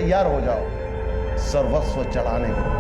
तैयार हो जाओ सर्वस्व चढ़ाने को।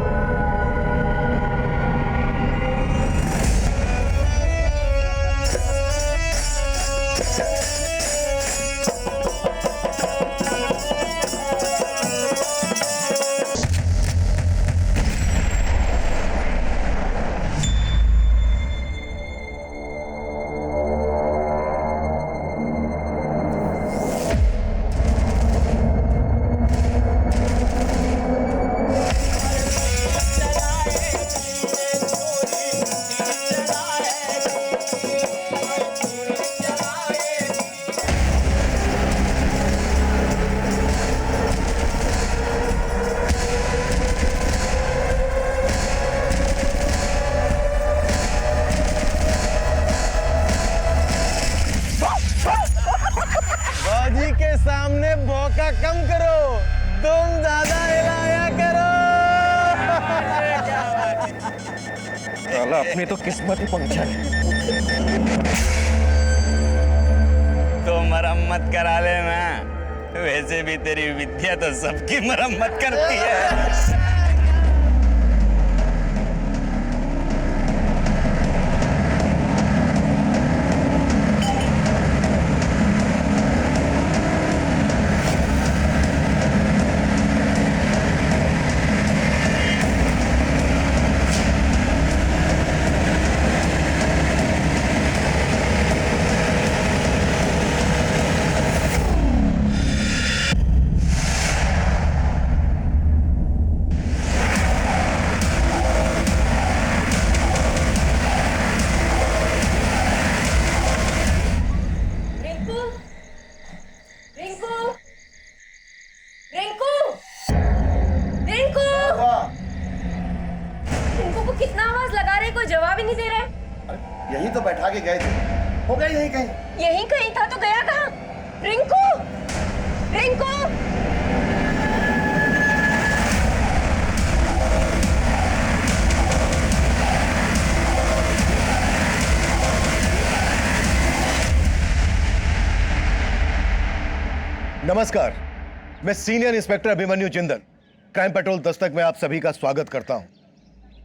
बाजी के सामने भौका कम करो, तुम ज्यादा हिलाया करो। साला अपनी तो किस्मत ही पंक्चर है। तो मरम्मत करा लेना, वैसे भी तेरी विद्या तो सबकी मरम्मत करती है। कितना आवाज लगा रहे, कोई जवाब ही नहीं दे रहा है। यही तो बैठा के गए थे, हो गए यहीं कहीं। यहीं कहीं था तो गया कहाँ? रिंकू, रिंकू। नमस्कार, मैं senior inspector Abhimanyu Jindal, crime petrol Dastak में आप सभी का स्वागत करता हूं।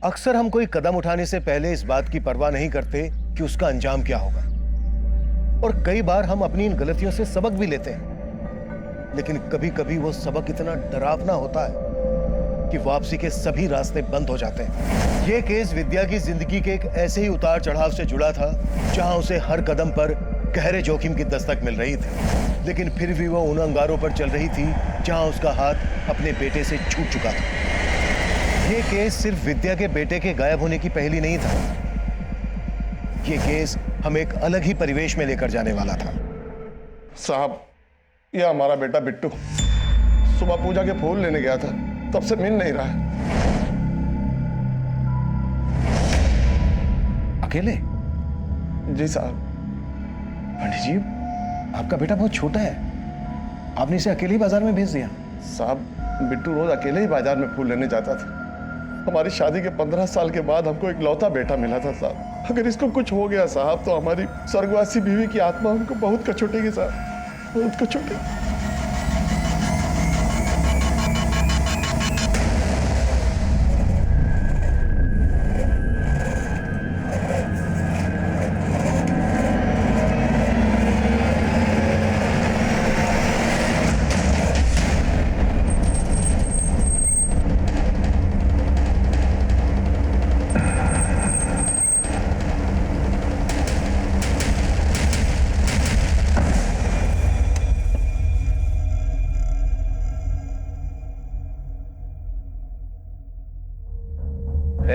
अक्सर हम कोई कदम उठाने से पहले इस बात की परवाह नहीं करते कि उसका अंजाम क्या होगा, और कई बार हम अपनी इन गलतियों से सबक भी लेते हैं, लेकिन कभी कभी वो सबक इतना डरावना होता है कि वापसी के सभी रास्ते बंद हो जाते हैं। ये केस विद्या की जिंदगी के एक ऐसे ही उतार चढ़ाव से जुड़ा था जहां उसे हर कदम पर गहरे जोखिम की दस्तक मिल रही थी, लेकिन फिर भी वो उन अंगारों पर चल रही थी जहां उसका हाथ अपने बेटे से छूट चुका था। ये केस सिर्फ विद्या के बेटे के गायब होने की पहेली नहीं था, ये केस हमें एक अलग ही परिवेश में लेकर जाने वाला था। साहब, यह हमारा बेटा बिट्टू सुबह पूजा के फूल लेने गया था, तब से मिल नहीं रहा है। अकेले? जी साहब। पंडित जी, आपका बेटा बहुत छोटा है, आपने इसे अकेले ही बाजार में भेज दिया? साहब, बिट्टू रोज अकेले ही बाजार में फूल लेने जाता था। हमारी शादी के 15 साल के बाद हमको एक लौता बेटा मिला था साहब। अगर इसको कुछ हो गया साहब तो हमारी स्वर्गवासी बीवी की आत्मा हमको बहुत कचोटेगी साहब, बहुत कचोटेगी।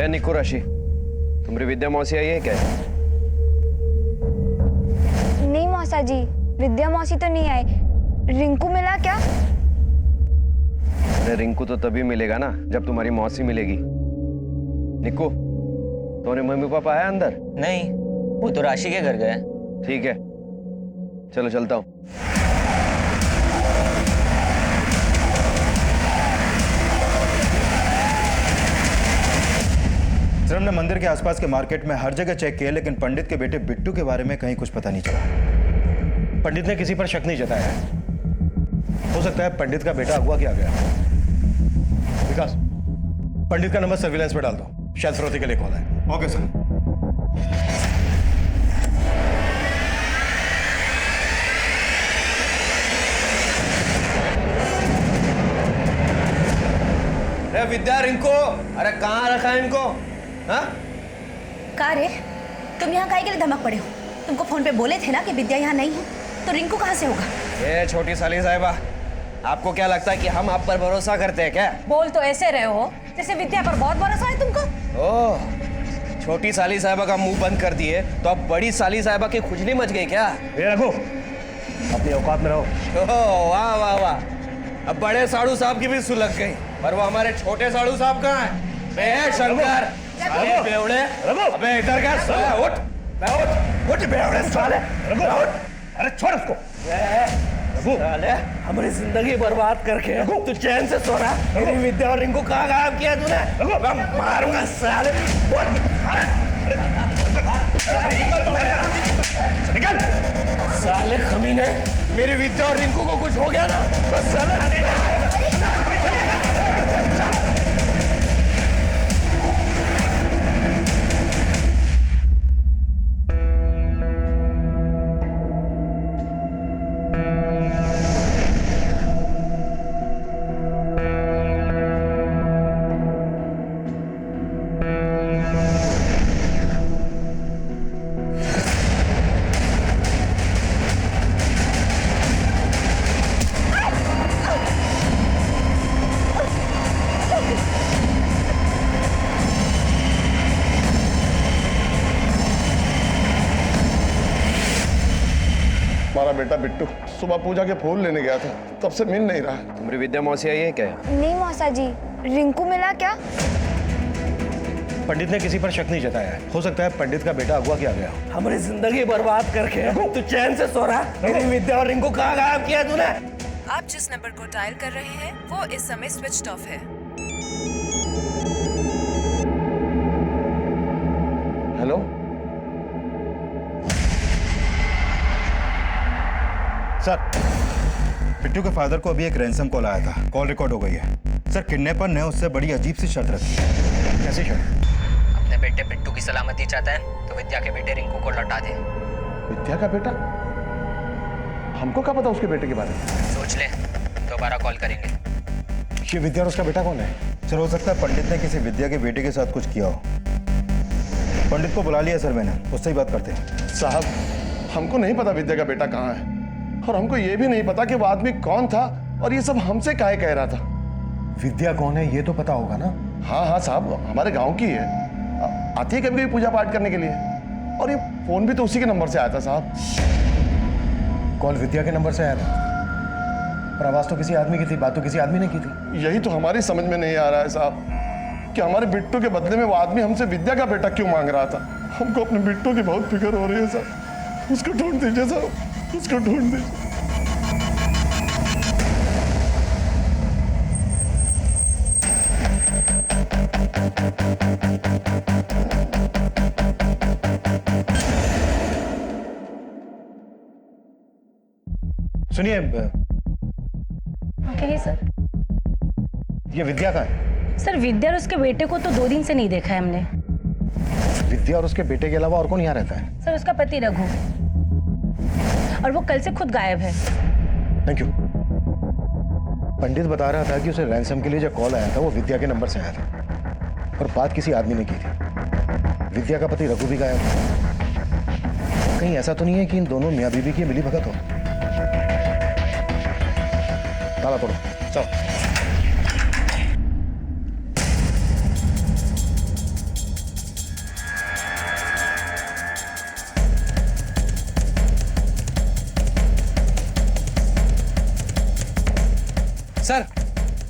निको राशि, तुम्हारी विद्या मौसी आई है क्या? नहीं मौसा जी, विद्या मौसी तो नहीं आई। रिंकू मिला क्या? अरे रिंकू तो तभी मिलेगा ना जब तुम्हारी मौसी मिलेगी। निको, तुम्हारे मम्मी पापा आया अंदर? नहीं, वो तो राशि के घर गए। ठीक है, चलो चलता हूँ। सर, हमने मंदिर के आसपास के मार्केट में हर जगह चेक किया, लेकिन पंडित के बेटे बिट्टू के बारे में कहीं कुछ पता नहीं चला। पंडित ने किसी पर शक नहीं जताया है। हो सकता है पंडित का बेटा अगवा किया गया। विकास, पंडित का नंबर सर्विलांस पे डाल दो, शायद फिरौती के लिए कॉल है। Okay sir. अरे विद्या, रिंकू, अरे कहाँ रखा है इनको? हाँ? का रे, तुम यहाँ काहे के लिए धमक पड़े हो? तुमको फोन पे बोले थे ना कि विद्या यहाँ नहीं है, तो रिंकू कहाँ से होगा? ये छोटी साली साहिबा, आपको क्या लगता है कि हम आप पर भरोसा करते हैं क्या? बोल तो ऐसे रहे हो जैसे विद्या पर बहुत भरोसा है तुमको। ओह, छोटी साली साहिबा का मुंह बंद कर दिए तो अब बड़ी साली साहिबा की खुजली मच गई क्या? ये रखो, अपनी औकात में रहो। ओह, वाह वाह वाह, अब बड़े साड़ू साहब की भी सुलग गई, पर वो हमारे छोटे साड़ू साहब कहाँ हैं? बे शंकर, साले बेवड़े, अबे इधर क्या साले? उठ, उठ बेवड़े साले, उठ, अरे छोड़ उसको। साले हमारी जिंदगी बर्बाद करके तू चैन से सो रहा? मेरी विद्या और रिंकू कहाँ गायब किया तूने? मैं मारूंगा साले। निकल। साले कमीने, मेरी विद्या और रिंकू को कुछ हो गया ना, बस साले। हमारा बेटा बिट्टू सुबह पूजा के फूल लेने गया था, तब से मिल नहीं रहा। तुम्हारी विद्या मौसी आई है क्या? नहीं मौसा जी, रिंकू मिला क्या? पंडित ने किसी पर शक नहीं जताया है। हो सकता है पंडित का बेटा अगवा किया गया हो। हमारी जिंदगी बर्बाद करके तू चैन से सो रहा? मेरी विद्या और रिंकू कहाँ गायब किया तूने? आप जिस नंबर को डायल कर रहे हैं वो इस समय स्विच्ड ऑफ है। हेलो, सर, बिट्टू के फादर को अभी एक रैंसम कॉल आया था, कॉल रिकॉर्ड हो गई है। सर, किडनैपर ने उससे बड़ी अजीब सी शर्त रखी है। कैसी शर्त? अपने बेटे बिट्टू की सलामती चाहता है तो विद्या के बेटे रिंकू को लौटा दे। विद्या का बेटा? हमको क्या पता उसके बेटे के बारे में? सोच ले, दोबारा कॉल करेंगे। ये विद्या और उसका बेटा कौन है? सर, हो सकता है पंडित ने किसी विद्या के बेटे के साथ कुछ किया हो। पंडित को बुला लिया सर मैंने, उससे ही बात करते हैं। साहब, हमको नहीं पता विद्या का बेटा कहाँ है, और हमको ये भी नहीं पता कि वो आदमी कौन था और ये सब हमसे काहे कह रहा था। विद्या कौन है ये तो पता होगा ना? हाँ हाँ साहब, हमारे गांव की है, आती है कभी कभी पूजा पाठ करने के लिए, और ये फोन भी तो उसी के नंबर से आया था साहब। कॉल विद्या के नंबर से आया था, पर आवाज तो किसी आदमी की थी, बात तो किसी आदमी ने की थी। यही तो हमारी समझ में नहीं आ रहा है साहब, कि हमारे बिट्टू के बदले में वो आदमी हमसे विद्या का बेटा क्यों मांग रहा था। हमको अपने बिट्टू की बहुत फिक्र हो रही है साहब, उसको ढूंढ दीजिए साहब, उसको ढूंढ दीजिए। सुनिए, कहिए सर। ये विद्या का है? सर, विद्या और उसके बेटे को तो 2 दिन से नहीं देखा है हमने। विद्या और उसके बेटे के अलावा और कौन यहाँ रहता है? सर, उसका पति रघु, और वो कल से खुद गायब है। Thank you. पंडित बता रहा था कि उसे रैंसम के लिए जो कॉल आया था वो विद्या के नंबर से आया था, और बात किसी आदमी ने की थी। विद्या का पति रघु भी गायब है। कहीं ऐसा तो नहीं है कि इन दोनों मियाँ बीवी की मिली भगत हो? ताला तोड़ो, चलो। सर,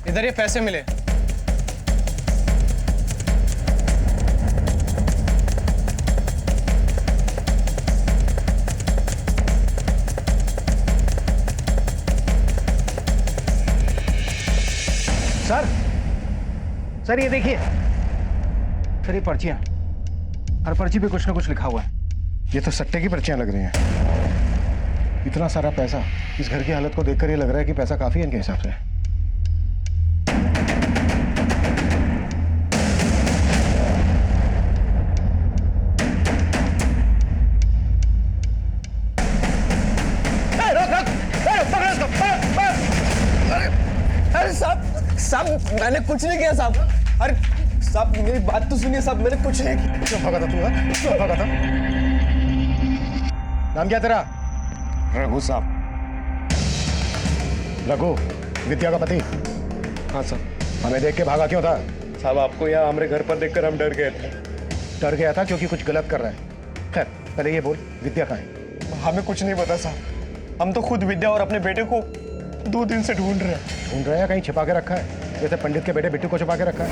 इधर ये पैसे मिले। सर ये देखिए, सर ये पर्चियां, हर पर्ची पे कुछ ना कुछ लिखा हुआ है। ये तो सट्टे की पर्चियां लग रही हैं। इतना सारा पैसा, इस घर की हालत को देखकर ये लग रहा है कि पैसा काफी है इनके हिसाब से। साहब मैंने कुछ नहीं किया साहब। अरे साहब मेरी बात तो सुनिए साहब, मैंने कुछ नहीं किया। क्यों भागा था तू? क्यों भागा था? नाम क्या तेरा? रघु साहब। रघु, विद्या का पति? हाँ सर। हमें देख के भागा क्यों था? साहब आपको यहाँ हमारे घर पर देखकर हम डर गए थे। डर गया था क्योंकि कुछ गलत कर रहा है। खैर पहले ये बोल, विद्या कहाँ है? हमें कुछ नहीं पता साहब, हम तो खुद विद्या और अपने बेटे को 2 दिन से ढूंढ रहे हैं। ढूंढ रहा है? कहीं छिपा के रखा है जैसे पंडित के बेटे बिट्टू को छिपा के रखा है?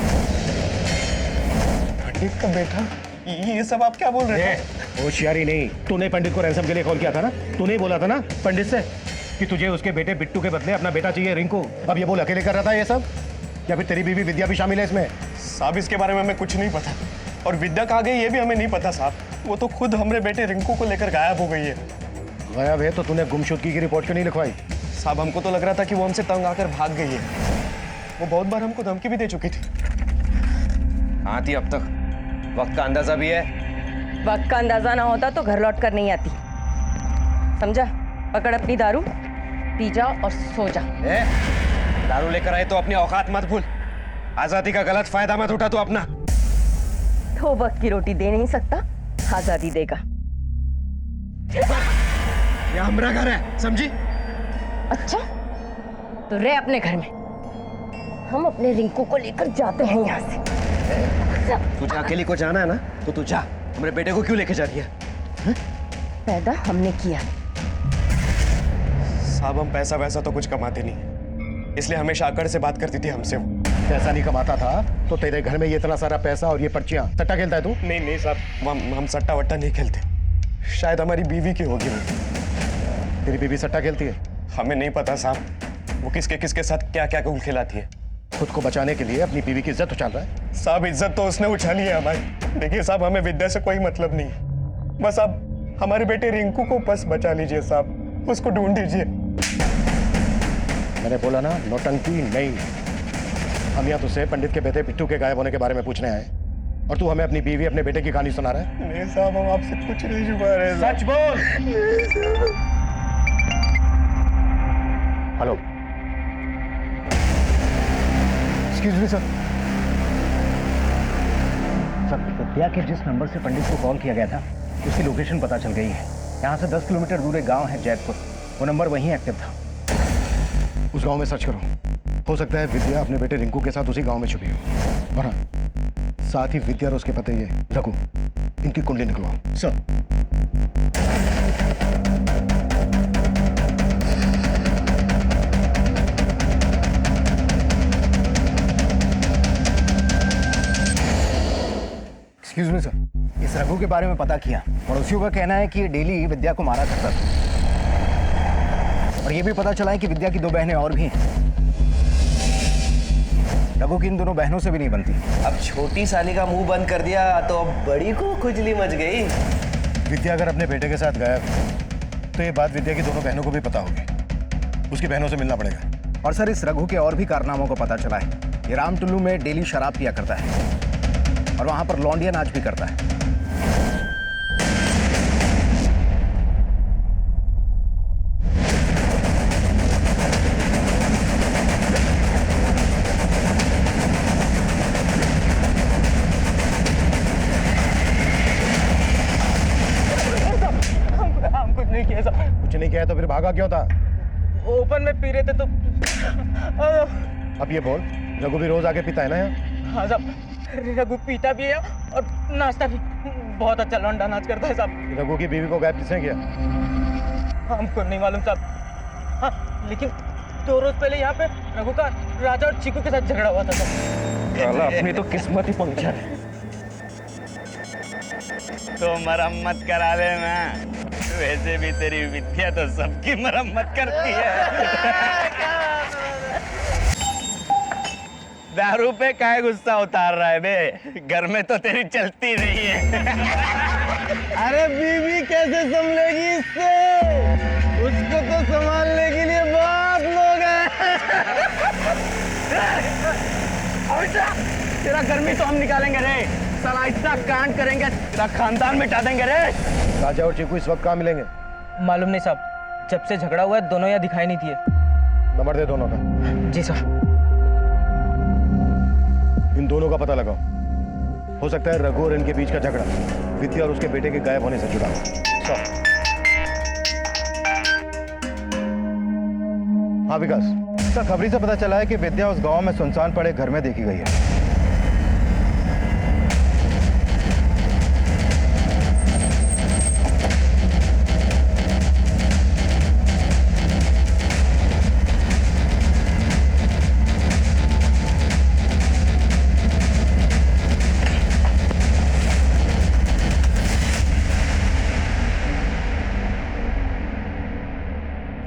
पंडित का बेटा? ये सब आप क्या बोल रहे हैं? होशियारी नहीं, तूने पंडित को रैंसम के लिए कॉल किया था ना? तूने ही बोला था ना पंडित से कि तुझे उसके बेटे बिट्टू के बदले अपना बेटा चाहिए रिंकू। अब ये बोल अकेले कर रहा था ये सब, या फिर तेरी बीवी विद्या भी शामिल है इसमें? साहब इसके बारे में हमें कुछ नहीं पता, और विद्या कहाँ गई ये भी हमें नहीं पता साहब। वो तो खुद हमारे बेटे रिंकू को लेकर गायब हो गई है। गायब है तो तूने गुमशुदगी की रिपोर्ट क्यों नहीं लिखवाई? साहब हमको तो लग रहा था कि वो हमसे तंग आकर भाग गई है। वो बहुत बार हमको धमकी भी दे चुकी थी। हाँ थी अब तक, वक्त का अंदाजा भी है। वक्त का अंदाजा ना होता तो घर लौट कर नहीं आती, समझा? पकड़ अपनी दारू, पी जा और सो जा। दारू लेकर आए तो अपनी औकात मत भूल, आजादी का गलत फायदा मत उठा तू अपना। तो वक्त की रोटी दे नहीं सकता, आजादी देगा। ये हमारा घर है, समझी? अच्छा तो रह अपने घर में, हम अपने रिंकू को लेकर जाते हैं यहाँ से। तुझे अकेली को जाना है ना तो तू जा, हमारे बेटे को क्यों लेके जा रही है? पैदा हमने किया। साहब हम पैसा वैसा तो कुछ कमाते नहीं, इसलिए हमेशा आकर से बात करती थी हमसे। वो पैसा नहीं कमाता था तो तेरे घर में ये इतना सारा पैसा और ये पर्चियां, सट्टा खेलता है तू? नहीं साहब, हम सट्टा वट्टा नहीं खेलते। शायद हमारी बीवी की होगी वो। तेरी बीवी सट्टा खेलती है? हमें नहीं पता साहब, वो किसके साथ क्या क्या खेल खिलाती है। खुद को बचाने के लिए अपनी बीवी की इज्जत उछाल रहा है? साहब इज्जत तो उसने उछाली है हमारी। देखिए साहब हमें विद्या से कोई मतलब नहीं है, बस आप हमारे बेटे रिंकू को बस बचा लीजिए साहब, उसको ढूंढ दीजिए। मैंने बोला ना नौटंकी नहीं। हम यहाँ तुझसे पंडित के बेटे बिट्टू के गायब होने के बारे में पूछने आए और तू हमें अपनी बीवी अपने बेटे की कहानी सुना रहा है। नहीं साहब हम आपसे कुछ नहीं छुपा रहे। सच बोल। Hello, excuse me sir. Sir Vidya के जिस नंबर से पंडित को कॉल किया गया था उसकी लोकेशन पता चल गई है। यहाँ से 10 किलोमीटर दूर एक गांव है जैतपुर, वो नंबर वहीं एक्टिव था। उस गांव में सर्च करो, हो सकता है विद्या अपने बेटे रिंकू के साथ उसी गांव में छुपी हो। और हाँ, साथ ही विद्या और उसके पति ये रघु, इनकी कुंडली निकलवाओ। सर एक्सक्यूज मी सर, इस रघु के बारे में पता किया, पड़ोसियों का कहना है कि ये डेली विद्या को मारा करता था। और ये भी पता चला है कि विद्या की 2 बहनें और भी हैं। रघु की इन दोनों बहनों से भी नहीं बनती। अब छोटी साली का मुंह बंद कर दिया तो अब बड़ी को खुजली मच गई। विद्या अगर अपने बेटे के साथ गायब है तो ये बात विद्या की दोनों बहनों को भी पता होगी। उसकी बहनों से मिलना पड़ेगा। और सर इस रघु के और भी कारनामों को पता चला है। ये राम टुल्लू में डेली शराब पिया करता है और वहां पर लौंडिया नाच भी करता है। कुछ नहीं किया तो फिर भागा क्यों था? ओपन में पी रहे थे तो। अब ये बोल, रघु भी रोज आके पीता है ना यहाँ? हाँ साहब, रघु पीता भी है और नाचता भी। बहुत अच्छा लौंडा नाच करता है साहब। रघु की बीवी को गायब किसने किया? हमको नहीं मालूम साहब। हाँ लेकिन 2 रोज पहले यहाँ पे रघु का राजा और चीकू के साथ झगड़ा हुआ था साहब। अपनी तो किस्मत ही पंक्चर है। तो मरम्मत करा ले मैं, वैसे भी तेरी विद्या तो सबकी मरम्मत करती है। दारू पे काहे गुस्सा उतार रहा है बे? घर में तो तेरी चलती नहीं है। अरे बीवी कैसे संभलेगी इससे? उसको तो संभालने के लिए बहुत लोग हैं। तेरा गर्मी तो हम निकालेंगे रे, साला इतना कांड करेंगे तेरा खानदान मिटा देंगे रे। राजा और चीकू इस वक्त कहाँ मिलेंगे? मालूम नहीं साहब, जब से झगड़ा हुआ है दोनों यहाँ दिखाई नहीं दिए। नंबर दे दोनों का। जी साहब। इन दोनों का पता लगाओ। हो सकता है रघु और इनके बीच का झगड़ा विद्या और उसके बेटे के गायब होने से जुड़ा हो। हाँ विकास। सर खबरी से पता चला है कि विद्या उस गांव में सुनसान पड़े घर में देखी गई है।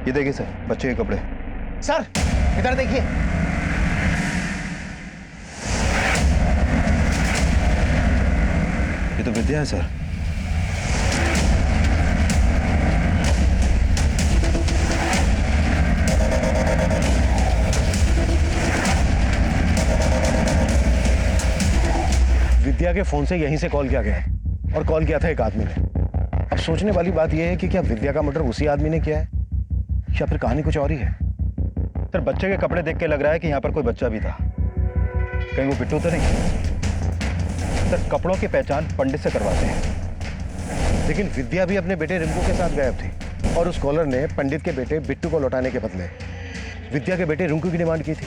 ये देखिए सर, बच्चे के कपड़े। सर इधर देखिए। ये तो विद्या है सर। विद्या के फोन से यहीं से कॉल किया गया है और कॉल किया था एक आदमी ने। अब सोचने वाली बात यह है कि क्या विद्या का मर्डर उसी आदमी ने किया है या फिर कहानी कुछ और ही है। सर बच्चे के कपड़े देख के लग रहा है कि यहाँ पर कोई बच्चा भी था। कहीं वो बिट्टू तो नहीं? सर कपड़ों की पहचान पंडित से करवाते हैं। लेकिन विद्या भी अपने बेटे रिंकू के साथ गायब थी और उस कॉलर ने पंडित के बेटे बिट्टू को लौटाने के बदले विद्या के बेटे रिंकू की डिमांड की थी।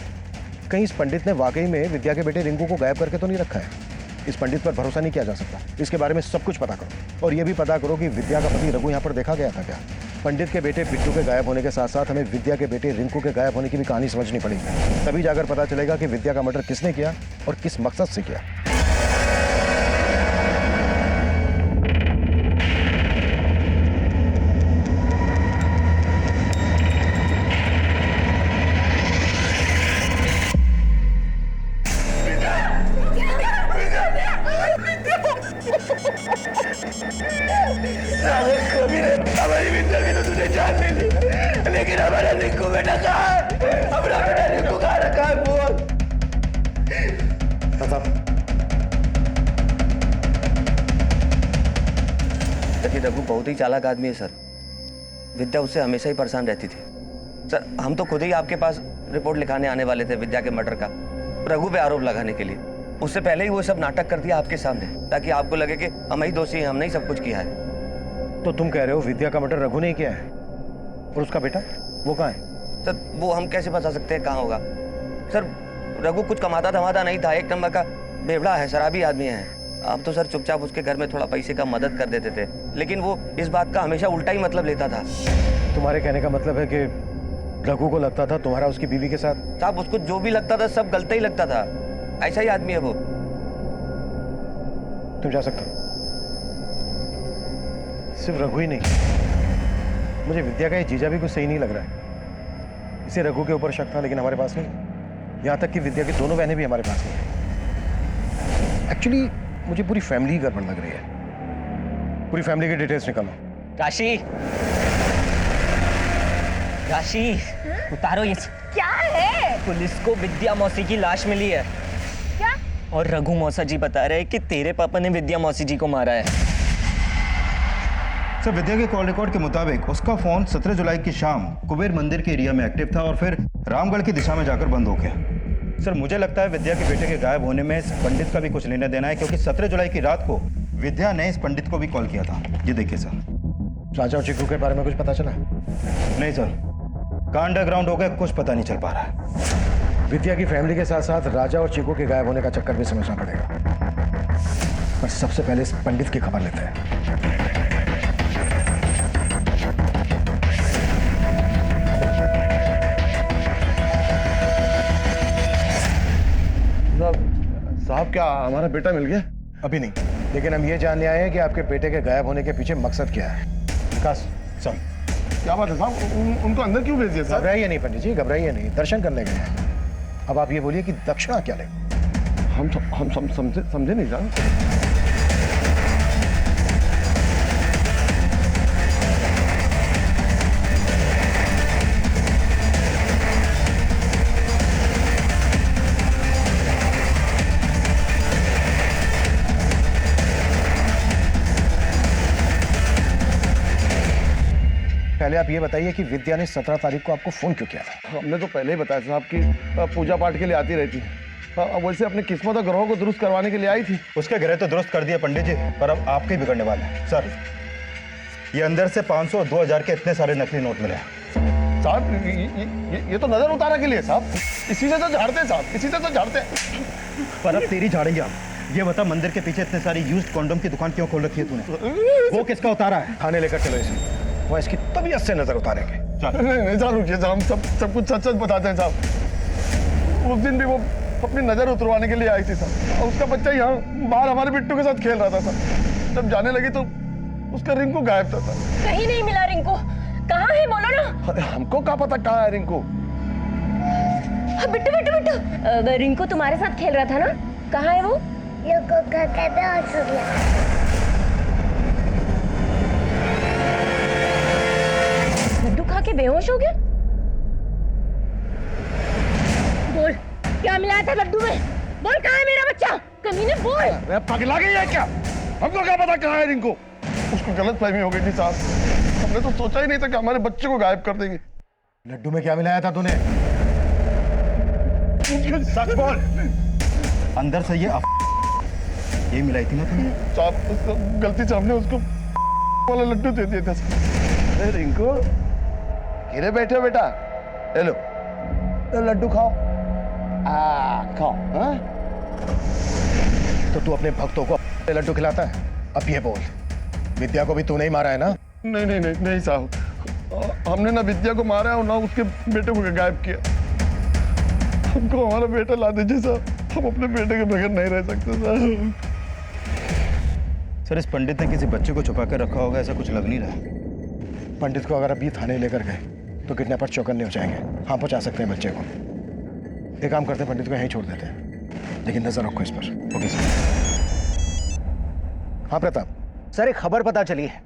कहीं इस पंडित ने वाकई में विद्या के बेटे रिंकू को गायब करके तो नहीं रखा है। इस पंडित पर भरोसा नहीं किया जा सकता। इसके बारे में सब कुछ पता करो और यह भी पता करो कि विद्या का पति रघु यहाँ पर देखा गया था क्या। पंडित के बेटे बिट्टू के गायब होने के साथ साथ हमें विद्या के बेटे रिंकू के गायब होने की भी कहानी समझनी पड़ेगी। तभी जाकर पता चलेगा कि विद्या का मर्डर किसने किया और किस मकसद से किया। हमारी विद्या की तो तुझे जान ले ली, लेकिन हमारा रिंकू बेटा कहाँ है? हमारा बेटा रिंकू कहाँ रखा है? बोल। लेकिन रघु बहुत ही चालाक आदमी है सर। विद्या उससे हमेशा ही परेशान रहती थी सर। हम तो खुद ही आपके पास रिपोर्ट लिखाने आने वाले थे विद्या के मर्डर का, रघु पे आरोप लगाने के लिए। उससे पहले ही वो सब नाटक कर दिया आपके सामने, ताकि आपको लगे कि हम ही दोषी हैं, हमने ही सब कुछ किया है। तो तुम कह रहे हो विद्या का मर्डर रघु ने किया है और उसका बेटा वो कहाँ है? सर वो हम कैसे बता सकते हैं कहाँ होगा? सर रघु कुछ कमाता धमाता नहीं था, एक नंबर का बेवड़ा है, शराबी आदमी है। आप तो सर चुपचाप उसके घर में थोड़ा पैसे का मदद कर देते थे, लेकिन वो इस बात का हमेशा उल्टा ही मतलब लेता था। तुम्हारे कहने का मतलब है कि रघु को लगता था तुम्हारा उसकी बीवी के साथ? साहब उसको जो भी लगता था सब गलत ही लगता था, ऐसा ही आदमी है वो। तुम जा सकते हो। सिर्फ रघु ही नहीं, मुझे विद्या का ये जीजा भी कुछ सही नहीं लग रहा है। इसे रघु के ऊपर शक था लेकिन हमारे पास नहीं। यहां तक कि विद्या की दोनों बहनें भी हमारे पास नहीं। एक्चुअली मुझे पूरी फैमिली ही गड़बड़ लग रही है। पूरी फैमिली की डिटेल्स निकालो। राशि, राशि उतारो ये। क्या है? पुलिस को विद्या मौसी की लाश मिली है। क्या? और रघु मौसा जी बता रहे हैं कि तेरे पापा ने विद्या मौसी जी को मारा है। सर विद्या के कॉल रिकॉर्ड के मुताबिक उसका फोन 17 जुलाई की शाम कुबेर मंदिर के एरिया में एक्टिव था और फिर रामगढ़ की दिशा में जाकर बंद हो गया। सर मुझे लगता है विद्या के बेटे के गायब होने में इस पंडित का भी कुछ लेना देना है, क्योंकि 17 जुलाई की रात को विद्या ने इस पंडित को भी कॉल किया था। ये देखिए सर। राजा और चिक्कू के बारे में कुछ पता चला? नहीं सर, का अंडरग्राउंड हो गया, कुछ पता नहीं चल पा रहा है। विद्या की फैमिली के साथ साथ राजा और चिक्कू के गायब होने का चक्कर भी समझना पड़ेगा। पर सबसे पहले इस पंडित की खबर लेते हैं। साहब क्या हमारा बेटा मिल गया? अभी नहीं, लेकिन हम ये जानने आए हैं कि आपके बेटे के गायब होने के पीछे मकसद क्या है। विकास चल। क्या बात है साहब, उनको अंदर क्यों भेज दिया साहब? घबराइए नहीं पंडित जी, घबराइए नहीं, दर्शन करने गए हैं। अब आप ये बोलिए कि दक्षिणा क्या ले? हम समझे नहीं साहब। पहले आप ये बताइए कि विद्या ने 17 तारीख को आपको फोन क्यों किया था? हमने तो पहले ही बताया साहब कि पूजा पाठ के लिए आती रहती है। वैसे अपनी किस्मत और ग्रहों को दुरुस्त करवाने के लिए आई थी। उसके ग्रह तो दुरुस्त कर दिए पंडित जी, पर अब आपके ही बिगड़ने वाले हैं। सर, ये अंदर से 500 और 2000 के इतने सारे नकली नोट मिले हैं। साहब ये तो नजर उतारा के लिए साहब, इसी से तो झाड़ते हैं साहब, इसी से तो झाड़ते हैं। पर अब तेरी झाड़ेंगे हम। ये बता, मंदिर के पीछे इतने सारी यूज्ड कॉन्डोम की दुकान क्यों खोल रखी है तूने? वो किसका उतारा है? थाने लेकर चलो इसे, वो इसकी तबीयत से नजर उतारेंगे। नहीं साहब रुकिए साहब, हम सब कुछ सच सच बताते हैं साहब। उस दिन भी वो अपनी नजर उतरवाने के लिए आई थी साहब, और उसका बच्चा यहाँ बाहर हमारे बिट्टू के साथ खेल रहा था साहब। जब जाने लगी तो उसका रिंकू गायब था साहब। कहीं नहीं मिला रिंकू, कहाँ है बोलो ना। हमको क्या पता कहाँ है रिंकू। बिट्टू बिट्टू बिट्टू, रिंकू तुम्हारे साथ खेल रहा था ना, कहाँ है वो? लड्डू खा के बेहोश हो गया। बोल क्या मिलाया था लड्डू में, बोल कहाँ है मेरा बच्चा, कमीने बोल। अरे पगला गई है क्या, हमको क्या पता कहाँ है रिंकू। उसको गलत फहमी हो गई थी साहब, हमने तो सोचा ही नहीं था कि हमारे बच्चे को गायब कर देंगे। लड्डू में क्या मिलाया था तूने? सच बोल। अंदर से ये मिलाई थी ना तुमने? साहब गलती से हमने उसको वाला लड्डू दे दिया था। अरे रिंकू गिरे बैठे बेटा, ले लो तो लड्डू खाओ। खाओ। हाँ? तो तू अपने भक्तों को लड्डू खिलाता है? अब ये बोल, विद्या को भी तूने ही मारा है ना? नहीं नहीं नहीं नहीं साहब, हमने ना विद्या को मारा और ना उसके बेटे को गायब किया। हमको हमारा बेटा ला दीजिए साहब, हम अपने बेटे के बगैर नहीं रह सकते साहब। सर, इस पंडित ने किसी बच्चे को छुपा कर रखा होगा, ऐसा कुछ लग नहीं रहा। पंडित को अगर अभी थाने लेकर गए तो किडनैपर चौकन्ने हो जाएंगे। हाँ, पहुंचा सकते हैं बच्चे को। एक काम करते हैं, पंडित को यहीं छोड़ देते हैं, लेकिन नजर रखो इस पर। Okay sir. हाँ प्रताप सर, एक खबर पता चली है,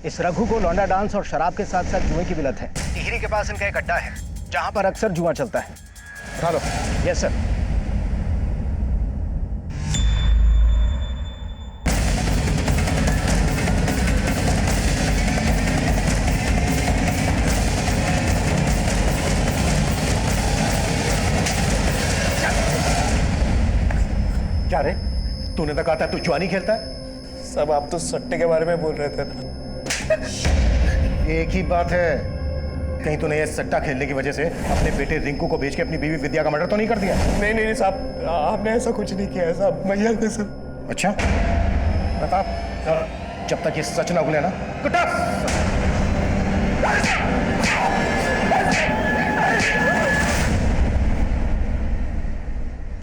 इस रघु को लौंडा डांस और शराब के साथ साथ जुए की भी लत है। टिहरी के पास इनका एक अड्डा है जहां पर अक्सर जुआ चलता है। उठा लो। Yes sir. क्या रे, तूने तो कहा था तू जुआ नहीं खेलता है? सब आप तो सट्टे के बारे में बोल रहे थे ना। एक ही बात है, कहीं तूने ये सट्टा खेलने की वजह से अपने बेटे रिंकू को बेच के अपनी बीवी विद्या का मर्डर तो नहीं कर दिया? नहीं नहीं साहब, आपने ऐसा कुछ नहीं किया है साहब, मैया ने सब। अच्छा प्रताप, जब तक ये सच ना उगले ना,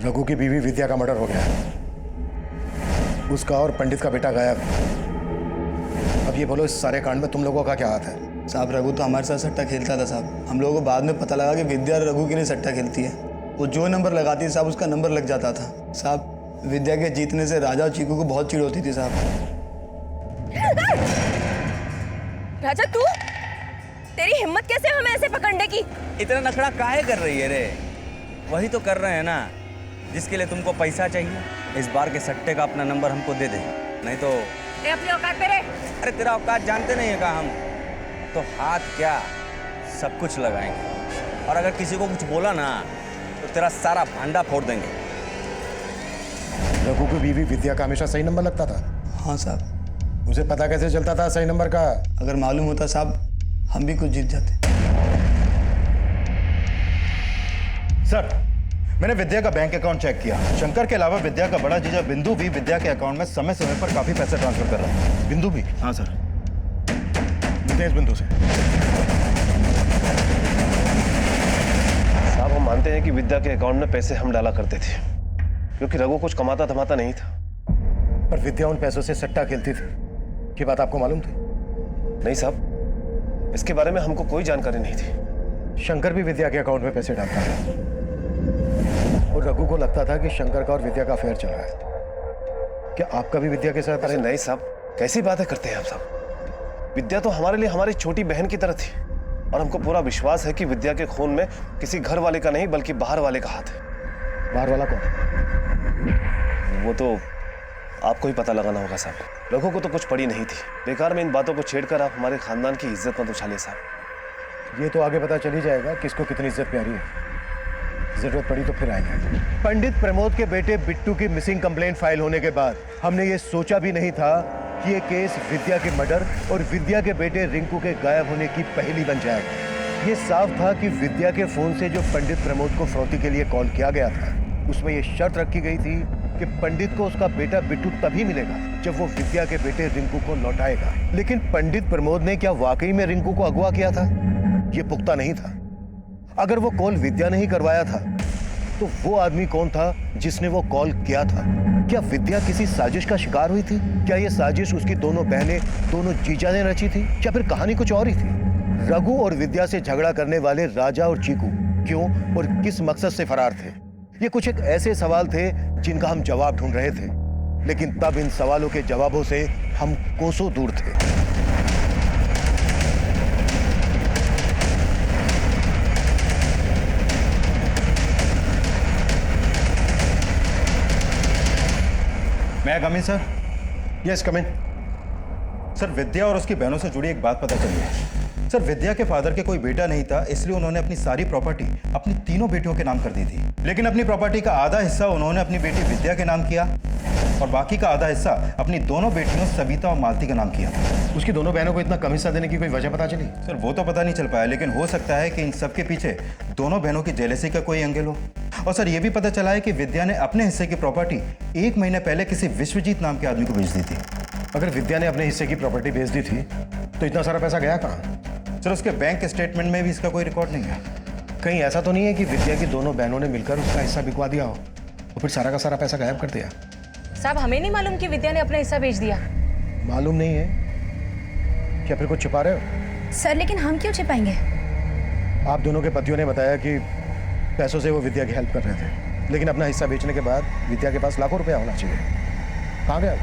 रघु की बीवी विद्या का मर्डर हो गया, उसका और पंडित का बेटा गायब। अब ये बोलो, इस सारे कांड में तुम लोगों का क्या हाथ है? साहब रघु तो हमारे साथ सट्टा खेलता था साहब, हम लोगों को बाद में पता लगा कि विद्या रघु के लिए सट्टा खेलती है। वो जो नंबर लगाती है साहब, उसका नंबर लग जाता था साहब। विद्या के जीतने से राजा और चीकू को बहुत चिढ़ होती थी साहब। राजा तू, तेरी हिम्मत कैसे हमें ऐसे पकड़ने की? इतना नखड़ा काहे कर रही है रे? वही तो कर रहे हैं ना जिसके लिए तुमको पैसा चाहिए। इस बार के सट्टे का अपना नंबर हमको दे दे, नहीं तो अपनी औकात पे रहे। अरे तेरा औकात जानते नहीं है का हम तो हाथ क्या सब कुछ लगाएंगे, और अगर किसी को कुछ बोला ना तो तेरा सारा भांडा फोड़ देंगे। रघु की बीवी विद्या का हमेशा सही नंबर लगता था? हाँ साहब। उसे पता कैसे चलता था सही नंबर का? अगर मालूम होता साहब, हम भी कुछ जीत जाते। सर, मैंने विद्या का बैंक अकाउंट चेक किया। शंकर के अलावा विद्या का बड़ा जीजा बिंदु भी विद्या के अकाउंट में समय समय पर काफी पैसे ट्रांसफर कर रहा है। बिंदु भी? हाँ सर। नितेश बिंदु से। साहब हम मानते हैं कि विद्या के अकाउंट में पैसे हम डाला करते थे, क्योंकि रघु कुछ कमाता धमाता नहीं था। पर विद्या उन पैसों से सट्टा खेलती थी, ये बात आपको मालूम थी? नहीं साहब, इसके बारे में हमको कोई जानकारी नहीं थी। शंकर भी विद्या के अकाउंट में पैसे डालता था, और रघु को लगता था कि शंकर का और विद्या का अफेयर चल रहा है। क्या आपका भी विद्या के साथ? अरे नहीं साहब, कैसी बातें करते हैं आप साहब। विद्या तो हमारे लिए हमारी छोटी बहन की तरह थी, और हमको पूरा विश्वास है कि विद्या के खून में किसी घर वाले का नहीं बल्कि बाहर वाले का हाथ है। बाहर वाला कौन? वो तो आपको ही पता लगाना होगा साहब। रघु को तो कुछ पड़ी नहीं थी, बेकार में इन बातों को छेड़कर आप हमारे खानदान की इज्जत मत उछालिए साहब। ये तो आगे पता चल ही जाएगा किसको कितनी इज्जत प्यारी है। जरूरत पड़ी तो फिर आएंगे। पंडित प्रमोद के बेटे बिट्टू की मिसिंग कंप्लेंट फाइल होने के बाद हमने ये सोचा भी नहीं था कि ये केस विद्या के मर्डर और विद्या के बेटे रिंकू के गायब होने की पहेली बन जाएगा। ये साफ था कि विद्या के फोन से जो पंडित प्रमोद को फिरौती के लिए कॉल किया गया था, उसमें ये शर्त रखी गई थी कि पंडित को उसका बेटा बिट्टू तभी मिलेगा जब वो विद्या के बेटे रिंकू को लौटाएगा। लेकिन पंडित प्रमोद ने क्या वाकई में रिंकू को अगवा किया था? ये पुख्ता नहीं था। अगर वो कॉल विद्या ने ही करवाया था तो वो आदमी कौन था जिसने वो कॉल किया था? क्या विद्या किसी साजिश का शिकार हुई थी? क्या ये साजिश उसकी दोनों बहनें, दोनों जीजा ने रची थी, या फिर कहानी कुछ और ही थी? रघु और विद्या से झगड़ा करने वाले राजा और चीकू क्यों और किस मकसद से फरार थे? ये कुछ एक ऐसे सवाल थे जिनका हम जवाब ढूंढ रहे थे, लेकिन तब इन सवालों के जवाबों से हम कोसों दूर थे। मैं कम इन सर? यस कम इन। सर, विद्या और उसकी बहनों से जुड़ी एक बात पता चली है। सर, विद्या के फादर के कोई बेटा नहीं था, इसलिए उन्होंने अपनी सारी प्रॉपर्टी अपनी तीनों बेटियों के नाम कर दी थी। लेकिन अपनी प्रॉपर्टी का आधा हिस्सा उन्होंने अपनी बेटी विद्या के नाम किया और बाकी का आधा हिस्सा अपनी दोनों बेटियों सविता और मालती का नाम किया था। उसकी दोनों बहनों को इतना कम हिस्सा देने की कोई वजह पता चली? सर, वो तो पता नहीं चल पाया, लेकिन हो सकता है कि इन सब के पीछे दोनों बहनों की जेलसी का कोई एंगल हो। और सर, ये भी पता चला है कि विद्या ने अपने हिस्से की प्रॉपर्टी 1 महीने पहले किसी विश्वजीत नाम के आदमी को बेच दी थी। अगर विद्या ने अपने हिस्से की प्रॉपर्टी बेच दी थी तो इतना सारा पैसा गया कहाँ? सर, उसके बैंक स्टेटमेंट में भी इसका कोई रिकॉर्ड नहीं है। कहीं ऐसा तो नहीं है कि विद्या की दोनों बहनों ने मिलकर उसका हिस्सा बिकवा दिया हो और फिर सारा का सारा पैसा गायब कर दिया? साहब, हमें नहीं मालूम कि विद्या ने अपना हिस्सा बेच दिया। मालूम नहीं है? क्या फिर कुछ छिपा रहे हो? सर, लेकिन हम क्यों छिपाएंगे? आप दोनों के पतियों ने बताया कि पैसों से वो विद्या की हेल्प कर रहे थे, लेकिन अपना हिस्सा बेचने के बाद विद्या के पास लाखों रुपया होना चाहिए। कहाँ गया?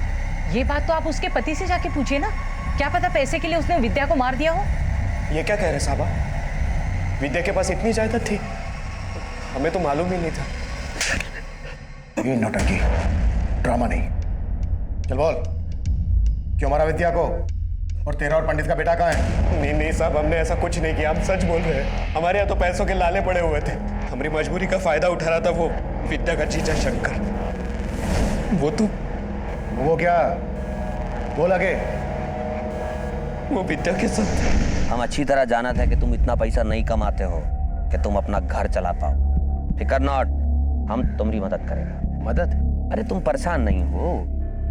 ये बात तो आप उसके पति से जाके पूछिए ना। क्या पता पैसे के लिए उसने विद्या को मार दिया हो। ये क्या कह रहे साहबा? विद्या के पास इतनी जायदाद थी? हमें तो मालूम ही नहीं था। ये नौटंकी, ड्रामा नहीं। चल बोल, क्यों मारा विद्या को? और तेरा और पंडित का बेटा कहाँ है? नहीं नहीं साहब, हमने ऐसा कुछ नहीं किया, हम सच बोल रहे हैं। हमारे यहाँ तो पैसों के लाले पड़े हुए थे, हमारी मजबूरी का फायदा उठा रहा था वो विद्या का जीजा शंकर। वो क्या? बोल आगे। वो विद्या के साथ। हम अच्छी तरह जाना था कि तुम इतना पैसा नहीं कमाते हो कि तुम अपना घर चला पाओ। फिकर नॉट, हम तुम्हारी मदद करेगा। मदद? अरे तुम परेशान नहीं हो।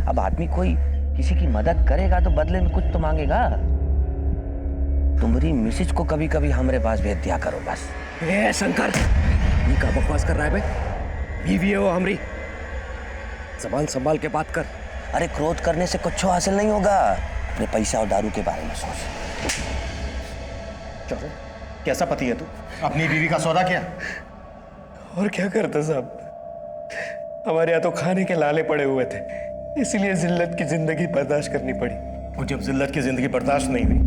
अब आदमी कोई किसी की मदद करेगा तो बदले में कुछ तो मांगेगा। तुम्हारी मिसेज को कभी कभी हमारे पास भेज दिया करो बस। ए शंकर, ये क्या बकवास कर रहा है बे? बीवी है वो हमारी, जबान संभाल के बात कर। अरे क्रोध करने से कुछ हासिल नहीं होगा। अपने पैसा और दारू के बारे में सोच। चलो, कैसा पति है तू? अपनी बीवी का सौदा किया? और क्या करते साहब, हमारे यहाँ तो खाने के लाले पड़े हुए थे, इसलिए जिल्लत की जिंदगी बर्दाश्त करनी पड़ी। और जब जिल्लत की जिंदगी बर्दाश्त नहीं हुई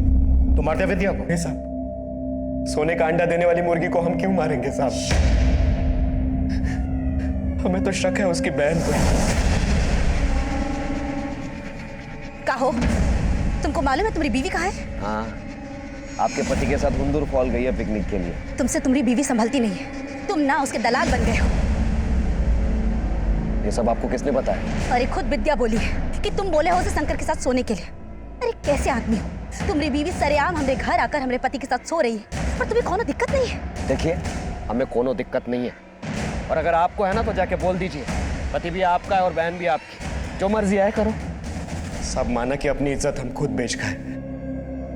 तो मारते विद्या को? नहीं साहब, सोने का अंडा देने वाली मुर्गी को हम क्यों मारेंगे साहब? हमें तो शक है उसकी बहन को। कहो, तुमको मालूम है तुम्हारी बीवी कहाँ है? हाँ, आपके पति के साथ हुंदुर फॉल गई है पिकनिक के लिए। तुमसे तुम्हारी बीवी संभलती नहीं है, तुम ना उसके दलाल बन गए हो। ये सब आपको किसने बताया? अरे खुद विद्या बोली है कि तुम बोले हो उसे शंकर के साथ सोने के लिए। अरे कैसे आदमी हो? तुम्हारी बीवी सरेआम हमारे घर आकर हमारे पति के साथ सो रही है और तुम्हें कोनो दिक्कत नहीं है? देखिए, हमें कोनो दिक्कत नहीं है, और अगर आपको है ना तो जाके बोल दीजिए। पति भी आपका है और बहन भी आपकी, जो मर्जी आए करो। सब माना कि अपनी इज्जत हम खुद बेच खाए,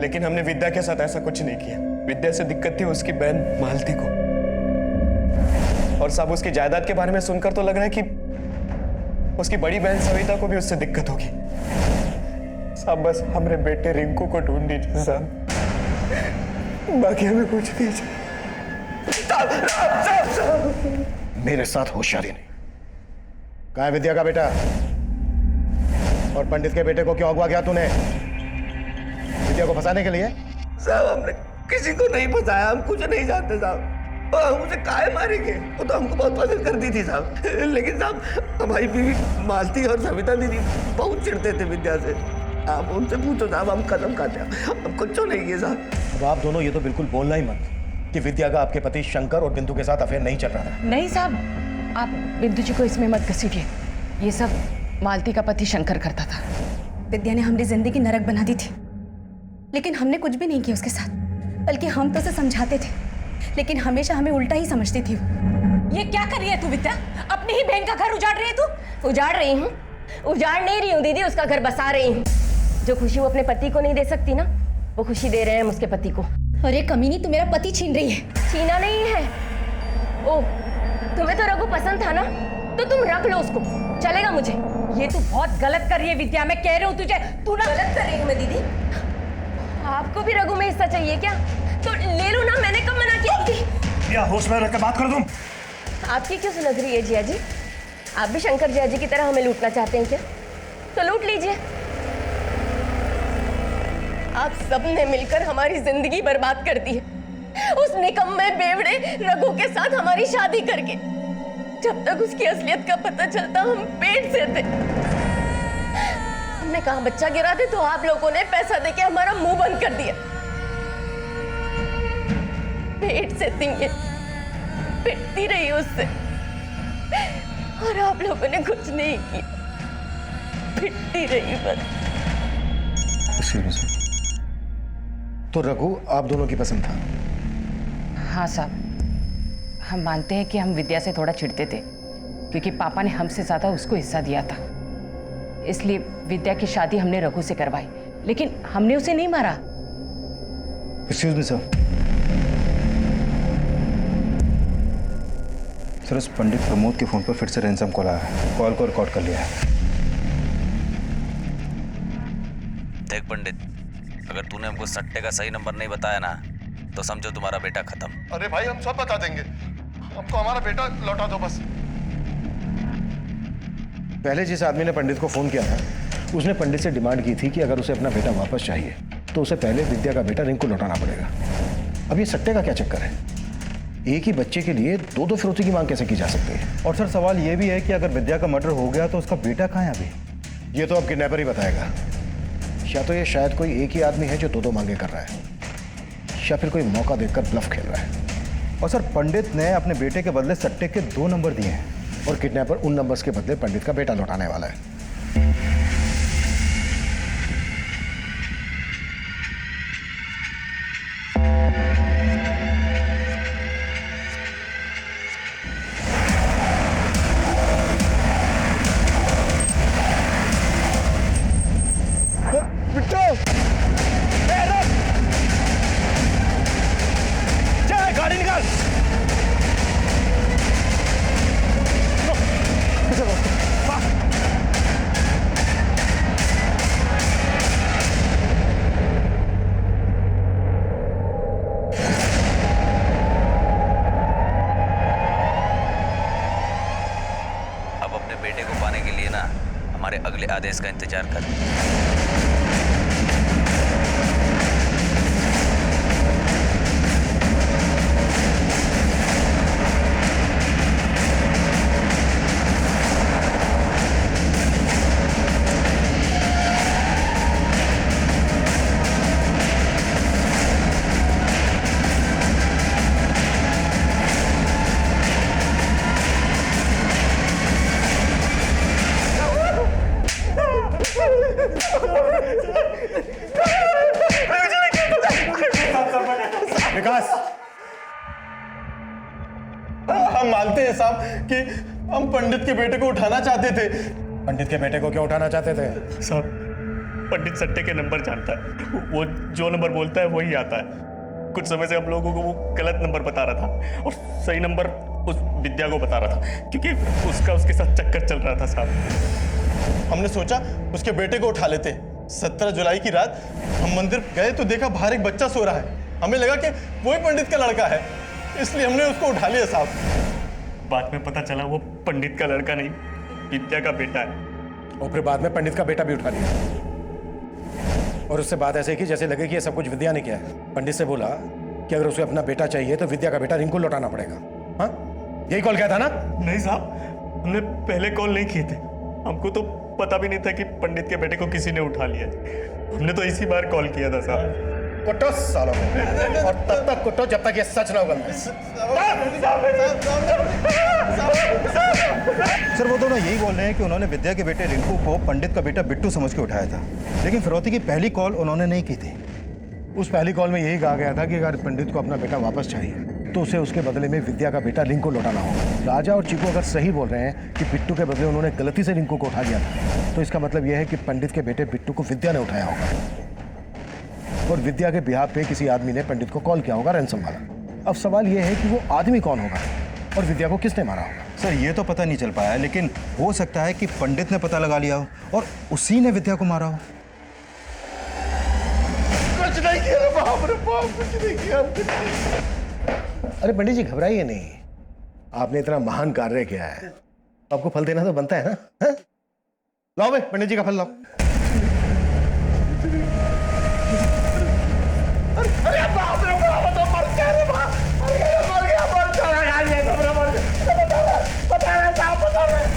लेकिन हमने विद्या के साथ ऐसा कुछ नहीं किया। विद्या से दिक्कत थी उसकी बहन मालती को, और सब उसकी जायदाद के बारे में सुनकर तो लग रहा है कि उसकी बड़ी बहन सविता को भी उससे दिक्कत होगी। साहब बस हमारे बेटे रिंकू को ढूंढ दीजिए साहब, बाकी हमें कुछ दीजिए। मेरे साथ होशियारी नहीं। कहाँ है विद्या का बेटा? और पंडित के बेटे को क्यों अगवा किया तूने? विद्या को फंसाने के लिए? साहब हमने किसी को नहीं फंसाया, हम कुछ नहीं जानते साहब। हम उसे काहे मारेंगे? वो तो हमको बहुत पसंद करती थी साहब, लेकिन साहब हमारी बीवी मालती और सविता दीदी बहुत चिढ़ते थे विद्या से। आप उनसे पूछो साहब, हम कसम खाते हैं हम कुछ नहीं किए साहब। अब आप दोनों ये तो बिल्कुल बोलना ही मत। कि विद्या का आपके पति शंकर और बिंदु के साथ अफेयर नहीं चल रहा था? नहीं साहब, आप बिंदु जी को इसमें मत घसीटिए। ये सब मालती का पति शंकर करता था। विद्या ने हमारी जिंदगी नरक बना दी थी, लेकिन हमने कुछ भी नहीं किया उसके साथ। बल्कि हम तो उसे समझाते थे, लेकिन हमेशा हमें उल्टा ही समझती थी। ये क्या कर रही है तू विद्या? अपनी ही बहन का घर उजाड़ रही है तू? उजाड़ रही हूँ? उजाड़ नहीं रही हूँ दीदी, उसका घर बसा रही हूँ। जो खुशी वो अपने पति को नहीं दे सकती ना, वो खुशी दे रहे हैं हम उसके पति को। अरे कमीनी, तू मेरा पति छीन रही है। छीना नहीं है। ओ, तुम्हें तो रघु पसंद था ना, तो तुम रख लो उसको, चलेगा मुझे। ये तू बहुत गलत कर रही है विद्या, मैं कह रही हूँ तुझे। तू ना गलत कर रही हूँ मैं दीदी। आपको भी रघु में हिस्सा चाहिए क्या? तो ले लो ना, मैंने कब मना किया? या होश में रख के बात कर तुम। आपकी क्यों सुलग रही है जिया जी? आप भी शंकर जिया जी की तरह हमें लूटना चाहते हैं क्या? तो लूट लीजिए। आप सबने मिलकर हमारी जिंदगी बर्बाद कर दी है, उस निकम्मे बेवड़े रघु के साथ हमारी शादी करके। जब तक उसकी असलियत का पता चलता हम पेट से थे। हमने कहा बच्चा गिरा दे, तो आप लोगों ने पैसा देके हमारा मुंह बंद कर दिया। पेट से थी, पिटती रही उससे, और आप लोगों ने कुछ नहीं किया, पिटती रही बस। तो रघु आप दोनों की पसंद था? हाँ साहब, हम मानते हैं कि हम विद्या से थोड़ा चिढ़ते थे, क्योंकि पापा ने हमसे ज्यादा उसको हिस्सा दिया था। इसलिए विद्या की शादी हमने रघु से करवाई, लेकिन हमने उसे नहीं मारा। Excuse me sir. सर, उस पंडित प्रमोद के फोन पर फिर से रैंसम कॉल आया है। कॉल को रिकॉर्ड कर लिया है। देख पंडित, अगर तूने हमको सट्टे का सही नंबर नहीं बताया ना, तो समझो तुम्हारा बेटा खत्म। अरे भाई, हम सब बता देंगे, हमको हमारा बेटा लौटा दो बस। पहले जिस आदमी ने पंडित को फोन किया था, उसने पंडित से डिमांड की थी कि अगर उसे अपना बेटा वापस चाहिए तो उसे पहले विद्या का बेटा रिंकू लौटाना पड़ेगा। अब ये सट्टे का क्या चक्कर है? एक ही बच्चे के लिए दो दो फिरौती की मांग कैसे की जा सकती है? और सर, सवाल ये भी है कि अगर विद्या का मर्डर हो गया तो उसका बेटा कहाँ है अभी? ये तो अब किडनैपर ही बताएगा। या तो ये शायद कोई एक ही आदमी है जो दो दो मांगे कर रहा है, या फिर कोई मौका देखकर ब्लफ खेल रहा है। और सर, पंडित ने अपने बेटे के बदले सट्टे के 2 नंबर दिए हैं, और किडनैपर उन नंबर्स के बदले पंडित का बेटा लौटाने वाला है। गाड़ी निकाल। अब अपने बेटे को पाने के लिए ना हमारे अगले आदेश का इंतजार कर। विकास, हम मानते हैं साहब कि हम पंडित के बेटे को उठाना चाहते थे। पंडित के बेटे को क्यों उठाना चाहते थे? साहब, पंडित सट्टे के नंबर जानता है, वो जो नंबर बोलता है वही आता है। कुछ समय से हम लोगों को वो गलत नंबर बता रहा था और सही नंबर उस विद्या को बता रहा था, क्योंकि उसके साथ चक्कर चल रहा था साहब। हमने सोचा उसके बेटे को उठा लेते। 17 जुलाई की रात हम मंदिर गए तो देखा बाहर एक बच्चा सो रहा है। हमें लगा कि वही पंडित का लड़का है, इसलिए हमने उसको उठा लिया साहब। बाद में पता चला वो पंडित का लड़का नहीं, विद्या का बेटा है। और फिर बाद में पंडित का बेटा भी उठा लिया, और उससे बात ऐसे की जैसे लगे कि ये सब कुछ विद्या ने किया है। पंडित से बोला कि अगर उसे अपना बेटा चाहिए तो विद्या का बेटा रिंकू लौटाना पड़ेगा। हाँ, यही कॉल किया था ना? नहीं साहब, हमने पहले कॉल नहीं किए थे। हमको तो पता भी नहीं था कि पंडित के बेटे को किसी ने उठा लिया। हमने तो इसी बार कॉल किया था साहब। कुटो सालों को, और तब तक कुटो जब तक ये सच ना उगलता। सर वो दोनों यही बोल रहे हैं कि उन्होंने विद्या के बेटे रिंकू को पंडित का बेटा बिट्टू समझ के उठाया था, लेकिन फिरौती की पहली कॉल उन्होंने नहीं की थी। उस पहली कॉल में यही कहा गया था कि अगर पंडित को अपना बेटा वापस चाहिए तो उसे उसके बदले में विद्या का बेटा रिंकू लौटाना होगा। राजा और चीकू अगर सही बोल रहे हैं कि बिट्टू के बदले उन्होंने गलती से रिंकू को उठा लिया था, तो इसका मतलब यह है कि पंडित के बेटे बिट्टू को विद्या ने उठाया होगा और विद्या के बिहाफ पे किसी आदमी ने पंडित को कॉल किया होगा रैंसम वाला। अब सवाल यह है कि वो आदमी कौन होगा और विद्या को किसने मारा होगा। सर ये तो पता नहीं चल पाया, लेकिन हो सकता है कि पंडित ने पता लगा लिया हो और उसी ने विद्या को मारा हो। कुछ नहीं किया बाप रे बाप, कुछ नहीं किया। अरे पंडित जी घबराइए नहीं, आपने इतना महान कार्य किया है, आपको फल देना तो बनता है ना। हा? लाओ भाई पंडित जी का फल लाओ। अरे बाप रे बाप, तो मर गया रे बाप, मर गया मर गया मर चला यार, ये तो मेरा मर गया। बता रहे साहब, बता रहे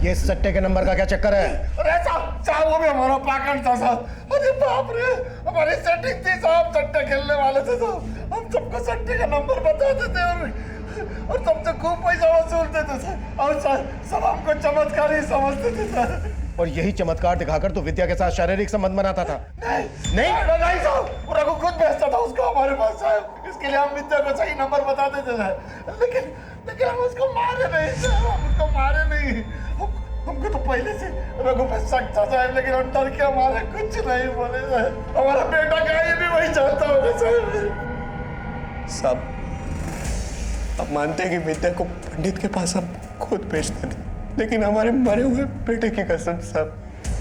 ये सट्टे के नंबर का क्या चक्कर है? अरे साहब वो भी हमारा पाकट था साहब। अरे बाप रे, हमारी सेटिंग थी साहब, सट्टे खेलने वाले थे साहब। हम सबको सट्टे का नंबर बताते थे और सबसे खूब पैसा वसूलते थे सर, और सब हमको चमत्कारी समझते थे सर। और यही चमत्कार दिखाकर तो विद्या के साथ शारीरिक संबंध बनाता था। नहीं साहब, वो रघु खुद भेजता था उसको हमारे पास साहब। इसके लिए हम विद्या को सही नंबर बताते थे सर, लेकिन हम उसको मारे नहीं साहब, हम उसको मारे नहीं। हमको तो पहले से रघु पे शक था साहब, लेकिन हम डर के हमारे कुछ नहीं बोले साहब। हमारा बेटा का ये भी वही चाहता होगा साहब। आप मानते हैं कि विद्या को पंडित के पास हम खुद भेजते थे, लेकिन हमारे मरे हुए बेटे की कसम साहब,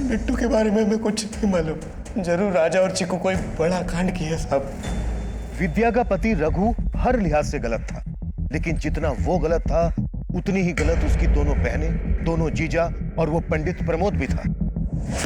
बिट्टू के बारे में हमें कुछ नहीं मालूम। जरूर राजा और चिकू कोई बड़ा कांड किया साहब। विद्या का पति रघु हर लिहाज से गलत था, लेकिन जितना वो गलत था उतनी ही गलत उसकी दोनों बहनें, दोनों जीजा और वो पंडित प्रमोद भी था।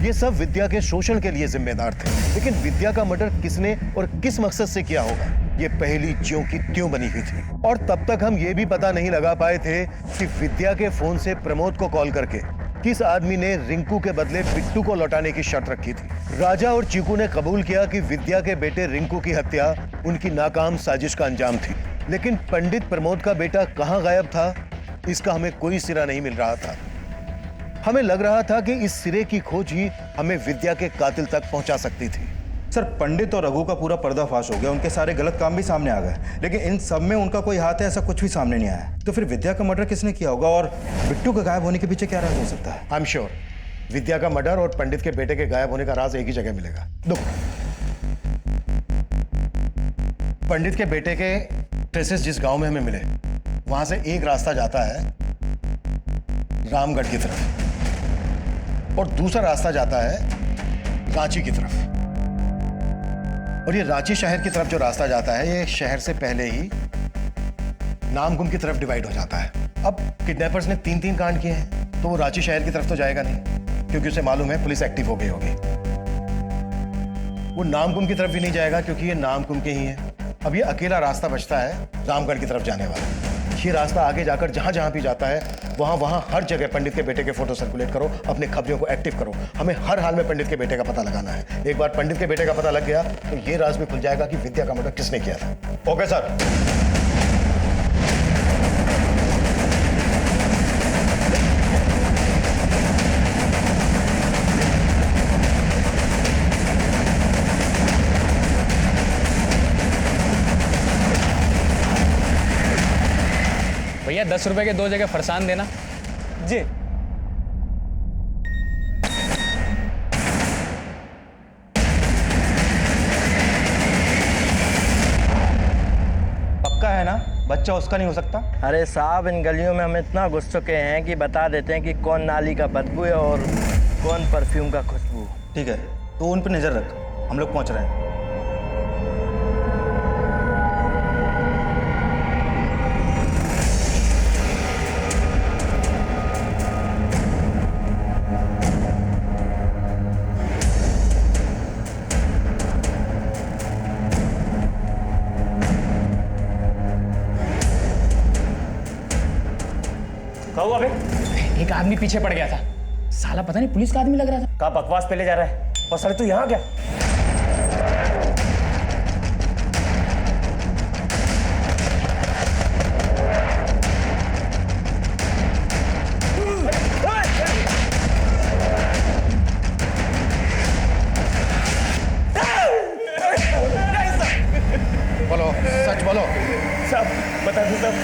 ये सब विद्या के शोषण के लिए जिम्मेदार थे, लेकिन विद्या का मर्डर किसने और किस मकसद से किया होगा, ये पहली ज्यों की त्यों बनी हुई थी। और तब तक हम ये भी पता नहीं लगा पाए थे कि विद्या के फोन से प्रमोद को कॉल करके किस आदमी ने रिंकू के बदले बिट्टू को लौटाने की शर्त रखी थी। राजा और चीकू ने कबूल किया कि विद्या के बेटे रिंकू की हत्या उनकी नाकाम साजिश का अंजाम थी, लेकिन पंडित प्रमोद का बेटा कहाँ गायब था, इसका हमें कोई सिरा नहीं मिल रहा था। हमें लग रहा था कि इस सिरे की खोज ही हमें विद्या के कातिल तक पहुंचा सकती थी। सर पंडित और रघु का पूरा पर्दाफाश हो गया, उनके सारे गलत काम भी सामने आ गए, लेकिन इन सब में उनका कोई हाथ है ऐसा कुछ भी सामने नहीं आया। तो फिर विद्या का मर्डर किसने किया होगा और बिट्टू के गायब होने के पीछे क्या राज हो सकता है? आई एम श्योर विद्या का मर्डर और पंडित के बेटे के गायब होने का राज एक ही जगह मिलेगा। दो पंडित के बेटे के ट्रेसेस जिस गांव में हमें मिले, वहां से एक रास्ता जाता है रामगढ़ की तरफ और दूसरा रास्ता जाता है रांची की तरफ। और ये रांची शहर की तरफ जो रास्ता जाता है, ये शहर से पहले ही नामकुम की तरफ डिवाइड हो जाता है। अब किडनैपर्स ने 3-3 कांड किए हैं, तो वो रांची शहर की तरफ तो जाएगा नहीं, क्योंकि उसे मालूम है पुलिस एक्टिव हो गई होगी। वो नामकुम की तरफ भी नहीं जाएगा, क्योंकि ये नामकुम के ही है। अब ये अकेला रास्ता बचता है रामगढ़ की तरफ जाने वाला। ये रास्ता आगे जाकर जहां जहां भी जाता है, वहां हर जगह पंडित के बेटे के फोटो सर्कुलेट करो, अपने खबरियों को एक्टिव करो। हमें हर हाल में पंडित के बेटे का पता लगाना है। एक बार पंडित के बेटे का पता लग गया तो ये राज भी खुल जाएगा कि विद्या का मर्डर किसने किया था। Okay sir. भैया 10 रुपए के 2 जगह फरसान देना। जी। पक्का है ना, बच्चा उसका नहीं हो सकता? अरे साहब इन गलियों में हम इतना घुस चुके हैं कि बता देते हैं कि कौन नाली का बदबू है और कौन परफ्यूम का खुशबू। ठीक है, तो उन पर नजर रख, हम लोग पहुंच रहे हैं। एक आदमी पीछे पड़ गया था, साला पता नहीं पुलिस का आदमी लग रहा था। का बकवास पे ले जा रहा है? और साले तू यहाँ क्या? बोलो, सच बोलो। सब बता दो सब।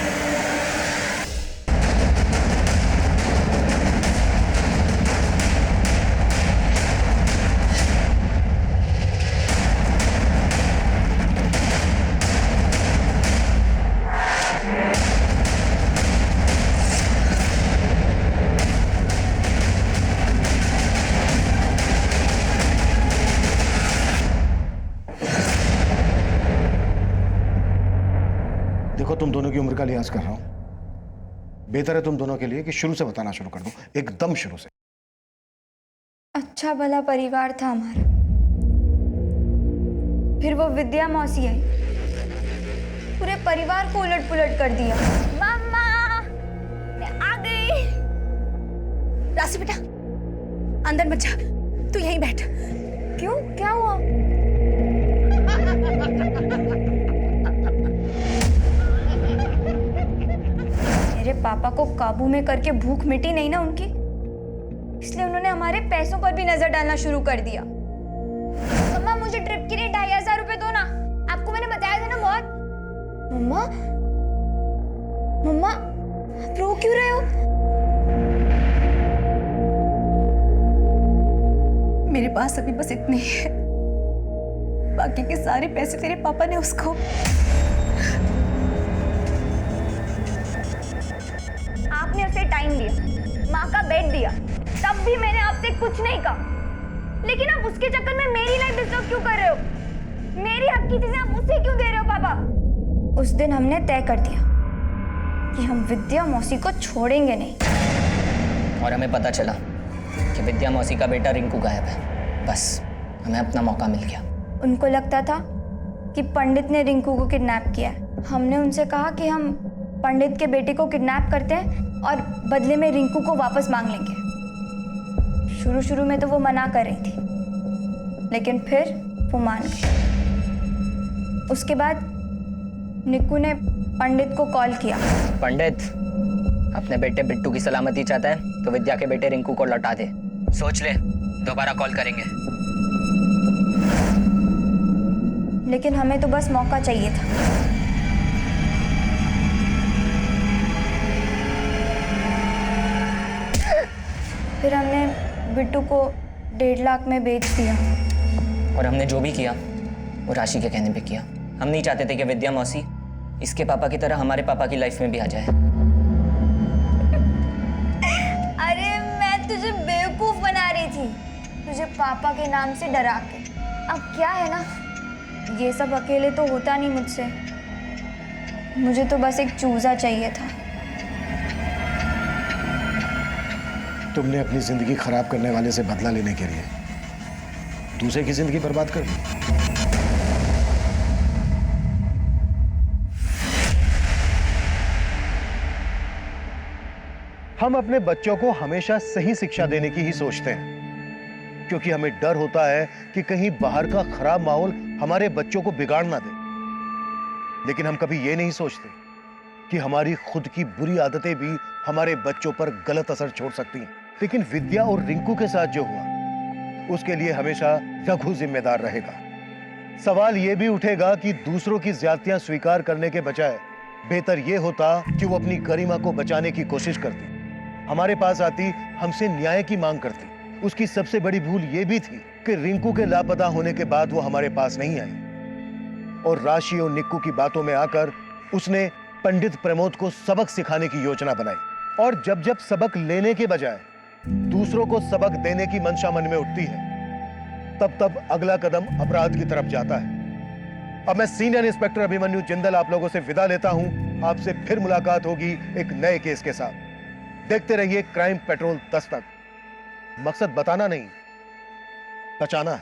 देखो, तुम दोनों की उम्र का लिहाज कर रहा हूं। बेहतर है तुम दोनों के लिए कि शुरू से बताना शुरू कर दो, एकदम शुरू से। अच्छा भला परिवार था हमारा, फिर वो विद्या मौसी आई, पूरे परिवार को उलट पुलट कर दिया। मम्मा, मैं आ गई। राशि बेटा, अंदर मत जा, तू यहीं बैठ। क्यों, क्या हुआ? मेरे पापा को काबू में करके भूख मिटी नहीं ना उनकी, इसलिए उन्होंने हमारे पैसों पर भी नजर डालना शुरू कर दिया। मम्मा, मुझे ट्रिप के लिए 2500 रुपए दो ना, आपको मैंने बताया था ना बहुत। मम्मा, मम्मा, आप रो क्यों रहे हो? मेरे पास अभी बस इतने ही है, बाकी के सारे पैसे तेरे पापा ने उसको। आपने उसे टाइम दिया, माँ का बेड दिया, तब भी मैंने आपसे कुछ नहीं कहा, लेकिन आप उसके चक्कर में मेरी लाइफ डिस्टर्ब क्यों कर रहे हो? मेरी हक की चीजें आप मुझसे क्यों दे रहे हो पापा? उस दिन हमने तय कर दिया कि हम विद्या मौसी को छोड़ेंगे नहीं। और हमें पता चला कि विद्या मौसी का बेटा रिंकू गायब है। बस हमें अपना मौका मिल गया। उनको लगता था कि पंडित ने रिंकू को किडनैप किया है। हमने उनसे कहा कि हम पंडित के बेटे को किडनैप करते हैं और बदले में रिंकू को वापस मांग लेंगे। शुरू शुरू में तो वो मना कर रही थी, लेकिन फिर वो मान गई। उसके बाद निक्कू ने पंडित को कॉल किया। पंडित अपने बेटे बिट्टू की सलामती चाहता है तो विद्या के बेटे रिंकू को लौटा दे। सोच ले, दोबारा कॉल करेंगे। लेकिन हमें तो बस मौका चाहिए था। फिर हमने बिट्टू को 1.5 लाख में बेच दिया। और हमने जो भी किया वो राशि के कहने पे किया। हम नहीं चाहते थे कि विद्या मौसी इसके पापा की तरह हमारे पापा की लाइफ में भी आ जाए। अरे मैं तुझे बेवकूफ बना रही थी, तुझे पापा के नाम से डरा के। अब क्या है ना, ये सब अकेले तो होता नहीं मुझसे। मुझे तो बस एक चूजा चाहिए था। तुमने अपनी जिंदगी खराब करने वाले से बदला लेने के लिए दूसरे की जिंदगी बर्बाद कर दी। हम अपने बच्चों को हमेशा सही शिक्षा देने की ही सोचते हैं, क्योंकि हमें डर होता है कि कहीं बाहर का खराब माहौल हमारे बच्चों को बिगाड़ ना दे। लेकिन हम कभी ये नहीं सोचते कि हमारी खुद की बुरी आदतें भी हमारे बच्चों पर गलत असर छोड़ सकती हैं। लेकिन विद्या और रिंकू के साथ जो हुआ, उसके लिए हमेशा रघु जिम्मेदार रहेगा। सवाल यह भी उठेगा कि दूसरों की ज्यादतियां स्वीकार करने के बजाय बेहतर यह होता कि वो अपनी गरिमा को बचाने की कोशिश करती, हमारे पास आती, हमसे न्याय की मांग करती। उसकी सबसे बड़ी भूल यह भी थी कि रिंकू के लापता होने के बाद वो हमारे पास नहीं आई और राशि और निक्कू की बातों में आकर उसने पंडित प्रमोद को सबक सिखाने की योजना बनाई। और जब जब सबक लेने के बजाय दूसरों को सबक देने की मंशा मन में उठती है, तब तब अगला कदम अपराध की तरफ जाता है। अब मैं सीनियर इंस्पेक्टर अभिमन्यु जिंदल आप लोगों से विदा लेता हूं। आपसे फिर मुलाकात होगी एक नए केस के साथ। देखते रहिए क्राइम पेट्रोल दस्तक। मकसद बताना नहीं, बचाना है।